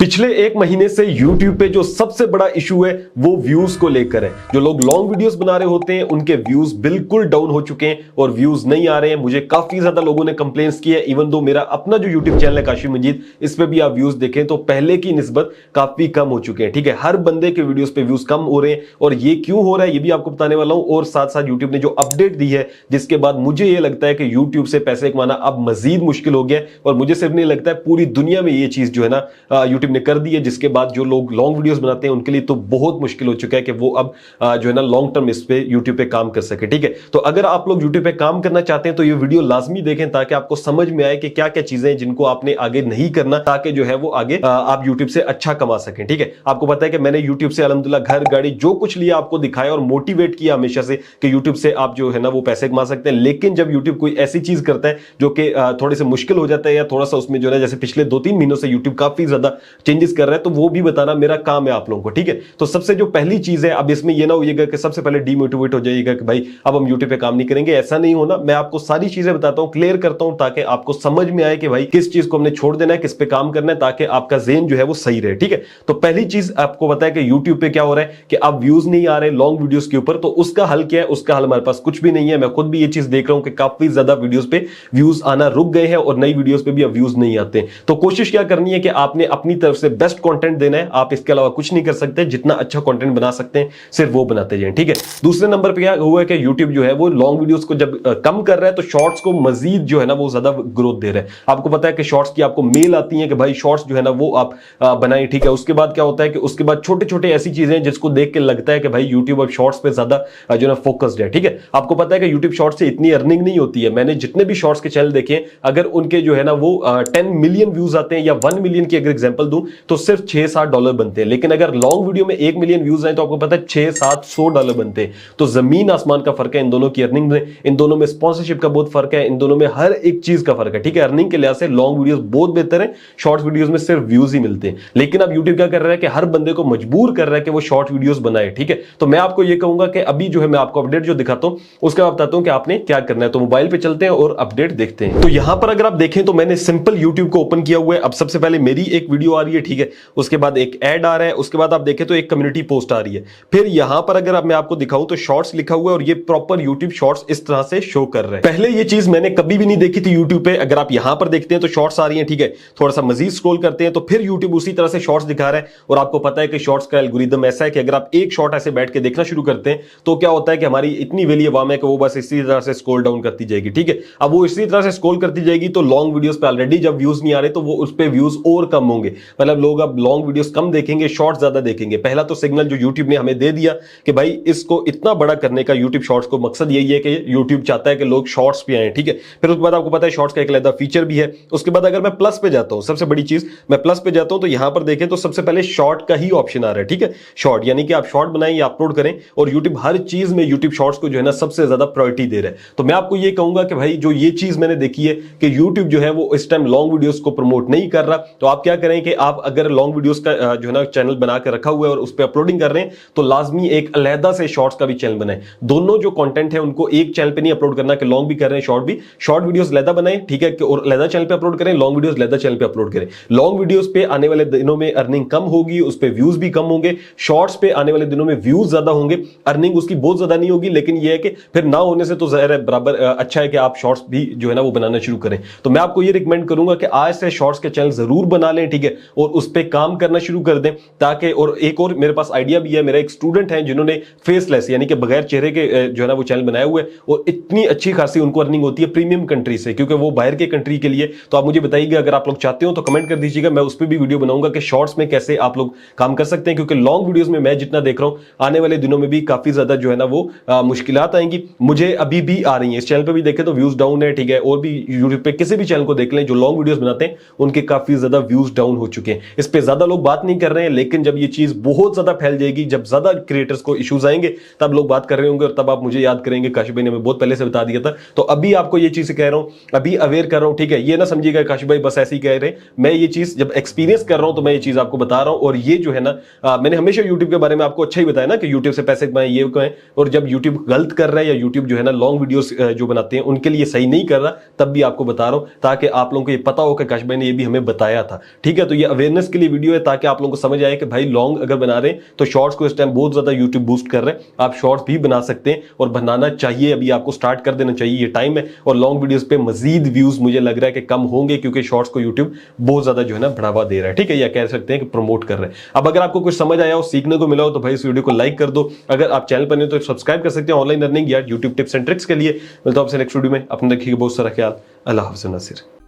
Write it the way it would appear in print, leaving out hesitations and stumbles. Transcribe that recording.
पिछले एक महीने से YouTube पे जो सबसे बड़ा इशू है वो व्यूज को लेकर है। जो लोग लॉन्ग वीडियोस बना रहे होते हैं उनके व्यूज बिल्कुल डाउन हो चुके हैं और व्यूज नहीं आ रहे हैं। मुझे काफी ज्यादा लोगों ने कंप्लेंट्स की है। इवन दो मेरा अपना जो YouTube चैनल है काशी मजीद, इस पे भी आप व्यूज देखें तो पहले की निस्बत काफी कम हो चुके हैं। ठीक है, हर बंदे के वीडियोस पे व्यूज कम हो रहे हैं और ये क्यों हो रहा है ये भी आपको बताने वाला हूं। और साथ साथ YouTube ने जो अपडेट दी है जिसके बाद मुझे ये लगता है कि YouTube से पैसे कमाना अब मजीद मुश्किल हो गया है। और मुझे सिर्फ नहीं लगता है, पूरी दुनिया में ये चीज जो है ना YouTube ने कर दी है, जिसके बाद जो लोग लॉन्ग वीडियोस बनाते हैं उनके लिए तो बहुत मुश्किल हो चुका है कि वो अब जो है ना लॉन्ग टर्म इस पे YouTube पे काम कर सके। ठीक है, तो अगर आप लोग YouTube पे काम करना चाहते हैं तो ये वीडियो लाजमी देखें ताकि आपको समझ में आए कि क्या क्या चीजें हैं जिनको आपने आगे नहीं करना, ताकि जो है वो आगे आप YouTube से अच्छा कमा सकें। ठीक है, आपको पता है कि मैंने YouTube से अल्हम्दुलिल्लाह घर गाड़ी जो कुछ लिया आपको दिखाया और मोटिवेट किया हमेशा से कि YouTube से आप जो है ना वो पैसे कमा सकते हैं। लेकिन जब YouTube कोई ऐसी चीज करता है जो कि थोड़े से मुश्किल हो जाता है या थोड़ा सा उसमें जो है जैसे पिछले 2-3 महीनों से YouTube काफी ज्यादा चेंजेस कर रहा है, तो वो भी बताना मेरा काम है आप लोगों को। ठीक है, तो सबसे जो पहली चीज है, अब इसमें ये ना होइएगा कि सबसे पहले डीमोटिवेट हो जाइएगा कि भाई अब हम YouTube पे काम नहीं करेंगे। ऐसा नहीं होना, मैं आपको सारी चीजें बताता हूं, क्लियर करता हूं ताकि आपको समझ में आए कि भाई किस चीज को हमने छोड़ देना है, किस पे काम करना है, ताकि आपका ज़हन जो है वो सही रहे। ठीक है, तो पहली चीज आपको पता है कि YouTube पे क्या हो रहा है कि अब व्यूज नहीं आ रहे लॉन्ग वीडियोस के ऊपर। तो उसका हल क्या है? उसका हल हमारे पास कुछ भी नहीं है। मैं खुद भी ये चीज देख रहा हूं कि काफी ज्यादा वीडियोस पे व्यूज आना रुक गए हैं और नई वीडियोस पे भी अब व्यूज नहीं आते। तो कोशिश क्या करनी है कि आपने अपनी तरफ से बेस्ट कंटेंट देना है। आप इसके अलावा कुछ नहीं कर सकते। जितना अच्छा कंटेंट बना सकते हैं सिर्फ वो बनाते जाएं। ठीक है, दूसरे नंबर पे क्या हुआ है कि YouTube जो है वो लॉन्ग वीडियोस को जब कम कर रहा है तो शॉर्ट्स को मजीद जो है ना वो ज्यादा ग्रोथ दे रहा है। आपको पता है कि शॉर्ट्स की आपको मेल आती है कि भाई शॉर्ट्स जो है ना वो आप बनाएं। ठीक है, उसके बाद क्या होता है कि उसके बाद छोटे छोटे ऐसी चीजें जिसको देख के लगता है कि भाई YouTube अब शॉर्ट्स पे ज्यादा जो है फोकस्ड है। ठीक है, आपको पता है कि YouTube शॉर्ट्स से इतनी अर्निंग नहीं होती है। मैंने जितने भी शॉर्ट्स के चैनल देखे, अगर उनके जो है ना वो 10 मिलियन व्यूज आते हैं या 1 मिलियन की अगर एग्जांपल दूं तो सिर्फ $6-7 बनते हैं। लेकिन अगर लॉन्ग वीडियो में 1 मिलियन व्यूज आए तो आपको पता है $600-700 बनते हैं। तो जमीन आसमान का फर्क है इन दोनों की अर्निंग में, इन दोनों में स्पॉन्सरशिप का बहुत फर्क है, इन दोनों में हर एक चीज का फर्क है। ठीक है, अर्निंग के लिहाज से लॉन्ग वीडियोस बहुत बेहतर है, शॉर्ट वीडियोस में सिर्फ व्यूज ही मिलते हैं। लेकिन अब YouTube क्या कर रहा है कि हर बंदे को मजबूर कर रहा है कि वो शॉर्ट वीडियोस बनाए। ठीक है, तो मैं आपको ये कहूंगा कि अभी जो है मैं आपको अपडेट जो दिखाता हूं उसके बाद बताता हूं कि आपने क्या करना है। तो मोबाइल पे चलते हैं और अपडेट देखते हैं। तो यहां पर अगर आप देखें तो मैंने सिंपल YouTube को ओपन किया हुआ है। अब सबसे पहले मेरी एक वीडियो आ रही है, ठीक है, उसके बाद एक ऐड आ रहा है, उसके बाद आप देखें तो एक कम्युनिटी पोस्ट आ रही है। फिर यहां पर अगर अब मैं आपको दिखाऊं तो शॉर्ट्स लिखा हुआ है और ये प्रॉपर YouTube शॉर्ट्स इस तरह से शो कर रहे हैं। पहले ये चीज मैंने कभी भी नहीं देखी थी YouTube पे। अगर आप यहां पर देखते हैं तो शॉर्ट्स आ रही हैं, ठीक है, थोड़ा सा मजीद स्क्रॉल करते हैं तो फिर YouTube उसी तरह से शॉर्ट्स दिखा रहा है। और आपको पता है कि शॉर्ट्स का एल्गोरिदम ऐसा है कि अगर आप एक शॉर्ट ऐसे बैठ के देखना शुरू करते हैं तो क्या होता है कि हमारी इतनी वेली अवाम है कि वो बस इसी तरह से स्क्रॉल डाउन करती जाएगी। ठीक है, अब वो इसी तरह से स्क्रॉल करती जाएगी तो लॉन्ग वीडियोस पे ऑलरेडी जब व्यूज नहीं आ रहे तो वो उस पे व्यूज और कम होंगे। मतलब लोग अब लॉन्ग वीडियोस कम देखेंगे, शॉर्ट्स ज्यादा देखेंगे। पहला तो सिग्नल जो YouTube ने हमें दे दिया कि भाई इसको इतना बड़ा करने का YouTube शॉर्ट्स को मकसद यही है कि YouTube चाहता है कि लोग शॉर्ट्स पे आए। ठीक है, फिर उसके बाद आपको पता है शॉर्ट्स का एक अलग फीचर भी है। उसके बाद अगर मैं प्लस पे जाता हूं, सबसे बड़ी चीज, मैं प्लस पे जाता हूं तो यहां पर देखें तो सबसे पहले शॉर्ट का ही ऑप्शन आ रहा है। ठीक है, शॉर्ट यानी कि आप शॉर्ट बनाएं या अपलोड करें और YouTube हर चीज में YouTube शॉर्ट्स को जो है ना सबसे ज्यादा प्रायोरिटी दे रहा है। तो मैं आपको ये कहूंगा कि भाई जो ये चीज मैंने देखी है कि YouTube जो है वो इस टाइम लॉन्ग वीडियोस को प्रमोट नहीं कर रहा, तो आप क्या करें कि आप अगर लॉन्ग वीडियोस का जो है ना चैनल बना के रखा हुआ है और उस पर अपलोडिंग कर रहे हैं तो लाजमी एक अलहदा से शॉर्ट्स का भी चैनल बनाएं। दोनों जो कंटेंट है उनको एक चैनल पे नहीं अपलोड करना कि लॉन्ग भी कर रहे हैं शॉर्ट भी। शॉर्ट वीडियोस अलहदा बनाएं, ठीक है, और अलहदा चैनल पे अपलोड करें, लॉन्ग वीडियोस अलहदा चैनल पे अपलोड करें। लॉन्ग वीडियोस पे आने वाले दिनों में अर्निंग कम होगी, उस पे व्यूज भी कम होंगे। शॉर्ट्स पे आने वाले दिनों में व्यूज ज्यादा होंगे, अर्निंग उसकी बहुत ज्यादा नहीं होगी। लेकिन यह है कि फिर ना होने से तो जाहिर है बराबर अच्छा है कि आप शॉर्ट्स भी जो है ना वो बनाना शुरू करें। तो मैं आपको ये रिकमेंड करूंगा कि आज से शॉर्ट्स के चैनल जरूर बना लें, ठीक है, और उस पे काम करना शुरू कर दें ताकि, और एक और मेरे पास आइडिया भी है, मेरा एक स्टूडेंट है जिन्होंने फेसलेस यानी कि बगैर चेहरे के जो है ना वो चैनल बनाए हुए और इतनी अच्छी खासी उनको अर्निंग होती है प्रीमियम कंट्री से, क्योंकि वो बाहर के कंट्री के लिए। तो आप मुझे बताइएगा अगर आप लोग चाहते हो तो कमेंट कर दीजिएगा, मैं उस पर भी वीडियो बनाऊंगा कि शॉर्ट्स में कैसे आप लोग काम कर सकते हैं। क्योंकि लॉन्ग वीडियोस में मैं जितना देख रहा हूं आने वाले दिनों में भी काफी ज्यादा जो है ना वो मुश्किलात आएंगी। मुझे अभी भी आ रही है, इस चैनल पे भी देखें तो व्यूज डाउन है, ठीक है, और भी यूट्यूब पे किसी भी चैनल को देख लें जो लॉन्ग वीडियोस बनाते हैं उनके काफी ज्यादा व्यूज डाउन हो चुके हैं। इस पे ज्यादा लोग बात नहीं कर रहे हैं, लेकिन जब ये चीज बहुत ज्यादा फैल जाएगी, जब ज्यादा क्रिएटर्स को इश्यूज आएंगे तब लोग बात कर रहे होंगे और तब आप मुझे याद करेंगे काशिफ भाई ने हमें बहुत पहले से बता दिया था। तो अभी आपको ये चीज कह रहा हूं, अभी अवेयर कर रहा हूं, ठीक है, ये ना समझिएगा काशिफ भाई बस ऐसे ही कह रहे, मैं ये चीज जब एक्सपीरियंस कर रहा हूं तो मैं ये चीज आपको बता रहा हूं। और ये जो है ना मैंने हमेशा यूट्यूब के बारे में आपको अच्छा ही बताया ना कि यूट्यूब से पैसे कमाएं, ये कमाएं। और जब यूट्यूब गलत कर रहा है या यूट्यूब जो है ना लॉन्ग वीडियोस जो बनाते हैं उनके लिए सही नहीं कर रहा, तब भी आपको बता रहा हूं ताकि आप लोगों को ये पता हो कि काशिफ भाई ने ये भी हमें बताया था। ठीक है, तो ये अवेयरनेस के लिए वीडियो है, ताकि आप लोगों को समझ आए कि भाई लॉन्ग अगर बना रहे हैं तो शॉर्ट्स को इस टाइम बहुत ज्यादा यूट्यूब बूस्ट कर रहे हैं, आप शॉर्ट्स भी बना सकते हैं और बनाना चाहिए, अभी आपको स्टार्ट कर देना चाहिए, ये टाइम है। और लॉन्ग वीडियोस पे मजीद व्यूज मुझे लग रहा है कि कम होंगे, क्योंकि शॉर्ट्स को यूट्यूब बहुत ज्यादा जो है ना बढ़ावा दे रहा है, ठीक है, या कह सकते हैं कि प्रमोट कर रहे हैं। अब अगर आपको कुछ समझ आया हो, सीखने को मिला हो, तो भाई इस वीडियो को लाइक कर दो। अगर आप चैनल पर नहीं तो सब्सक्राइब कर सकते हैं ऑनलाइन अर्निंग या यूट्यूब टिप्स एंड ट्रिक्स के लिए। मिलता हूं आपसे नेक्स्ट वीडियो में, अपने रखिएगा बहुत सारा ख्याल। अल्लाह हाफ़िज़ नासिर।